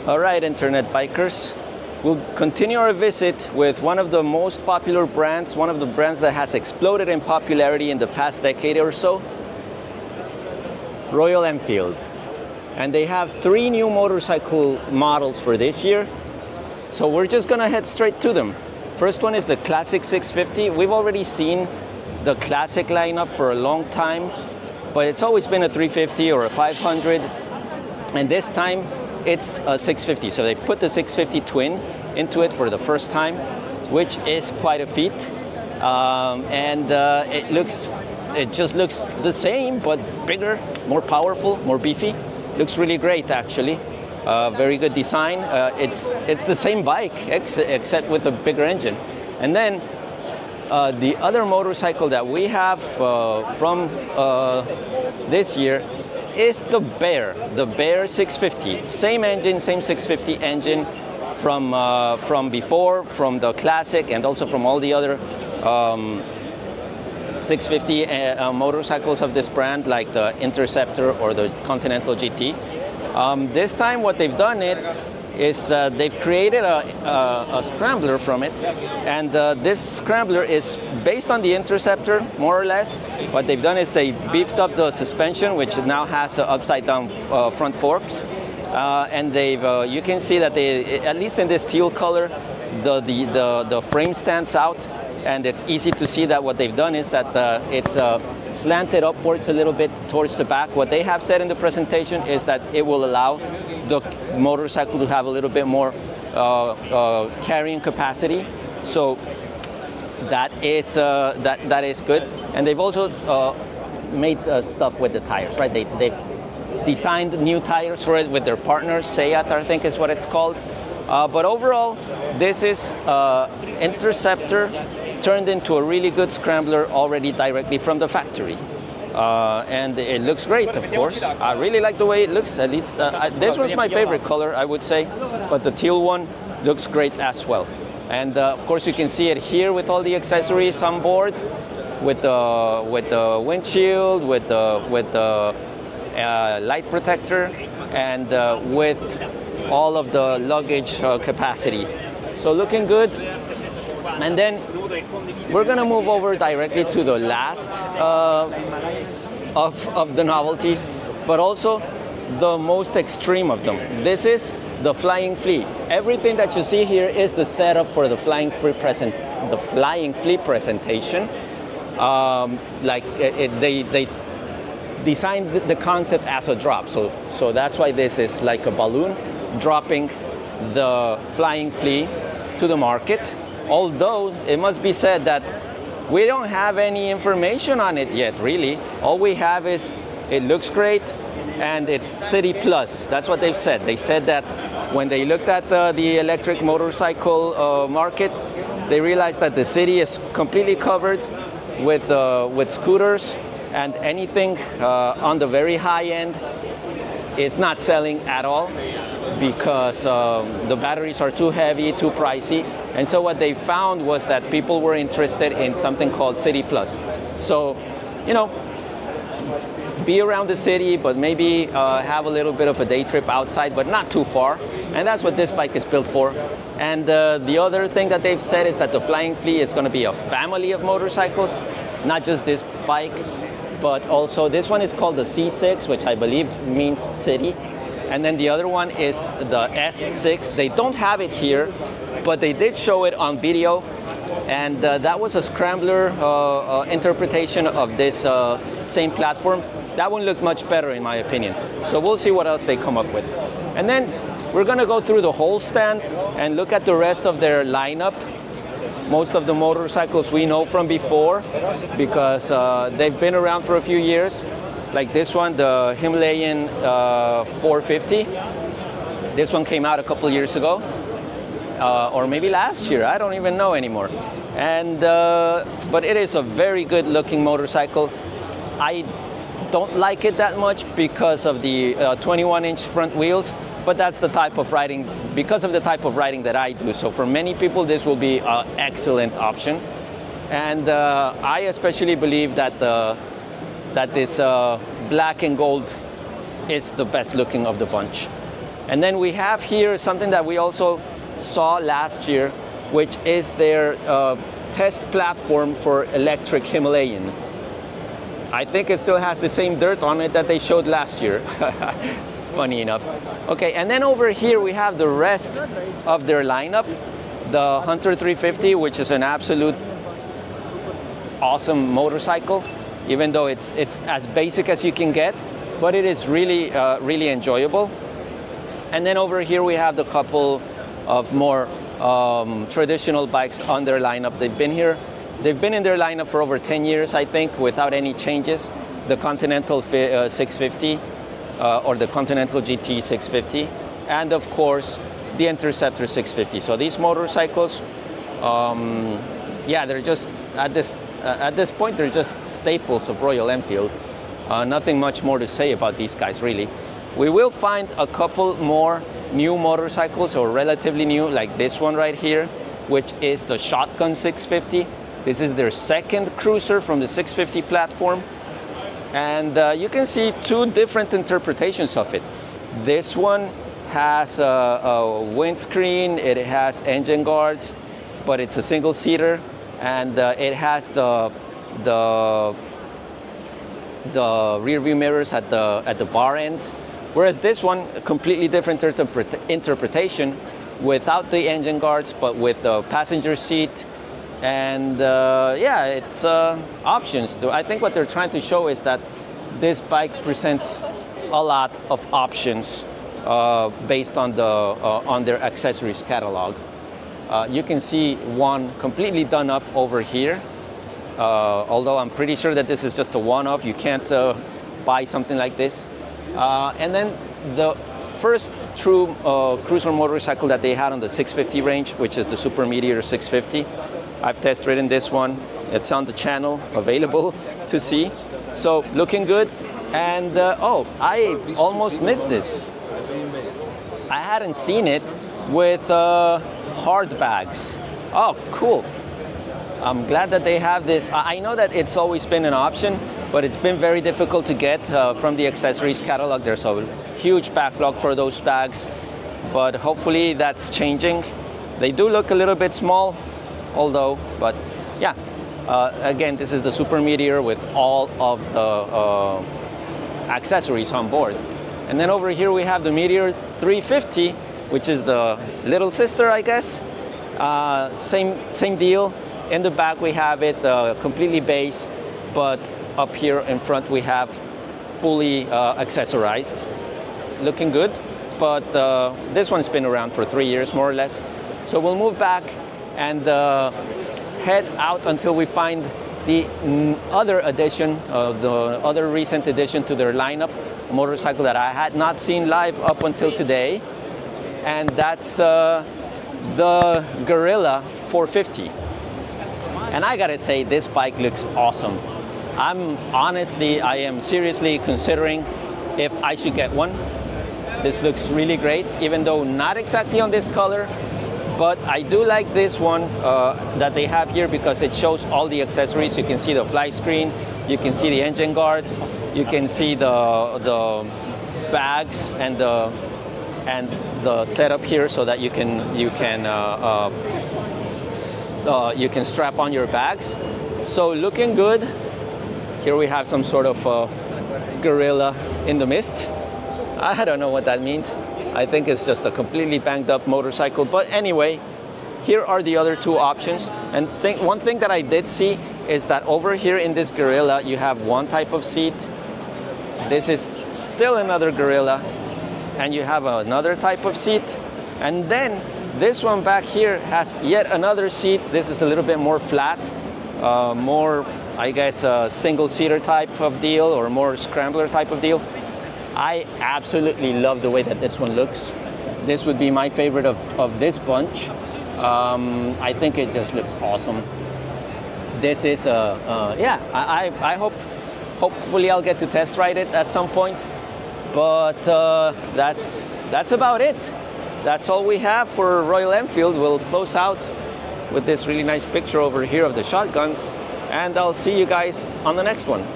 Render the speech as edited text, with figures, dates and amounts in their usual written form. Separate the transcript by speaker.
Speaker 1: All right, internet bikers. We'll continue our visit with one of the most popular brands, one of the brands that has exploded in popularity in the past decade or so, Royal Enfield. And they have 3 new motorcycle models for this year. So we're just gonna head straight to them. First one is the Classic 650. We've already seen the Classic lineup for a long time, but it's always been a 350 or a 500. And this time, it's a 650, so they've put the 650 twin into it for the first time, which is quite a feat. It just looks the same, but bigger, more powerful, more beefy. Looks really great, actually. Very good design. It's the same bike, except with a bigger engine. And then the other motorcycle that we have from this year is the Bear 650. Same engine, same 650 engine from before, from the Classic, and also from all the other 650 motorcycles of this brand, like the Interceptor or the Continental GT. This time what they've done is they've created a scrambler from it, and this scrambler is based on the Interceptor, more or less. What they've done is they beefed up the suspension, which now has upside down front forks, and you can see that they, at least in this teal color, the frame stands out, and it's easy to see that what they've done is that it's slanted upwards a little bit towards the back. What they have said in the presentation is that it will allow the motorcycle to have a little bit more carrying capacity. So that is good. And they've also made stuff with the tires, right? They've designed new tires for it with their partners, Seat, I think is what it's called. But overall, this is Interceptor turned into a really good scrambler already directly from the factory. And it looks great, of course. I really like the way it looks, at least. This was my favorite color, I would say, but the teal one looks great as well. And of course, you can see it here with all the accessories on board, with the windshield, with the light protector, and with all of the luggage capacity. So looking good. And then we're gonna move over directly to the last of the novelties, but also the most extreme of them. This is the Flying Flea. Everything that you see here is the setup for the Flying Flea presentation. They designed the concept as a drop, so that's why this is like a balloon dropping the Flying Flea to the market. Although it must be said that we don't have any information on it yet, really. All we have is it looks great and it's City Plus. That's what they've said. They said that when they looked at the electric motorcycle market, they realized that the city is completely covered with scooters, and anything on the very high end is not selling at all because the batteries are too heavy, too pricey. And so what they found was that people were interested in something called City Plus. So, you know, be around the city, but maybe have a little bit of a day trip outside, but not too far. And that's what this bike is built for. And the other thing that they've said is that the Flying Flea is going to be a family of motorcycles, not just this bike, but also this one is called the C6, which I believe means city. And then the other one is the S6. They don't have it here, but they did show it on video. And that was a scrambler interpretation of this same platform. That one looked much better in my opinion. So we'll see what else they come up with. And then we're gonna go through the whole stand and look at the rest of their lineup. Most of the motorcycles we know from before because they've been around for a few years. Like this one, the Himalayan 450. This one came out a couple years ago, or maybe last year, I don't even know anymore. And but it is a very good looking motorcycle. I don't like it that much because of the 21-inch front wheels, but that's the type of riding, because of the type of riding that I do. So for many people, this will be an excellent option. And I especially believe that that this black and gold is the best looking of the bunch. And then we have here something that we also saw last year, which is their test platform for electric Himalayan. I think it still has the same dirt on it that they showed last year. Funny enough. Okay, and then over here we have the rest of their lineup. The Hunter 350, which is an absolute awesome motorcycle, even though it's as basic as you can get, but it is really, really enjoyable. And then over here we have the couple of more traditional bikes on their lineup. They've been in their lineup for over 10 years, I think, without any changes. The Continental 650 or the Continental GT 650, and of course the Interceptor 650. So these motorcycles, yeah, they're just at this point they're just staples of Royal Enfield. Nothing much more to say about these guys, really. We will find a couple more new motorcycles, or relatively new, like this one right here, which is the Shotgun 650. This is their second cruiser from the 650 platform. And you can see two different interpretations of it. This one has a windscreen, it has engine guards, but it's a single-seater, and it has the rear view mirrors at the bar ends. Whereas this one, a completely different interpretation, without the engine guards, but with the passenger seat. And yeah, it's options. I think what they're trying to show is that this bike presents a lot of options based on their accessories catalog. You can see one completely done up over here. Although I'm pretty sure that this is just a one-off. You can't buy something like this. And then the first true cruiser motorcycle that they had on the 650 range, which is the Super Meteor 650. I've test ridden this one. It's on the channel, available to see. So looking good. And oh, I almost missed this. I hadn't seen it with hard bags. Oh, cool. I'm glad that they have this. I know that it's always been an option, but it's been very difficult to get from the accessories catalog. There's a huge backlog for those bags, but hopefully that's changing. They do look a little bit small, although, but yeah. Again, this is the Super Meteor with all of the accessories on board. And then over here we have the Meteor 350, which is the little sister, I guess. Same deal. In the back we have it completely base, but up here in front we have fully accessorized. Looking good, but this one's been around for 3 years more or less. So we'll move back and head out until we find the other addition, the other recent addition to their lineup, a motorcycle that I had not seen live up until today, and that's the Guerrilla 450. And I gotta say, this bike looks awesome. I am seriously considering if I should get one. This looks really great, even though not exactly on this color, but I do like this one that they have here because it shows all the accessories. You can see the fly screen, you can see the engine guards, you can see the bags and the setup here, so that you can strap on your bags. So looking good. Here we have some sort of Guerrilla in the mist. I don't know what that means. I think it's just a completely banged up motorcycle. But anyway, here are the other two options. And one thing that I did see is that over here in this Guerrilla, you have one type of seat. This is still another Guerrilla, and you have another type of seat. And then this one back here has yet another seat. This is a little bit more flat, more, I guess, a single-seater type of deal, or more scrambler type of deal. I absolutely love the way that this one looks. This would be my favorite of this bunch. I think it just looks awesome. This is yeah, I hopefully I'll get to test ride it at some point. But that's about it. That's all we have for Royal Enfield. We'll close out with this really nice picture over here of the shotguns, and I'll see you guys on the next one.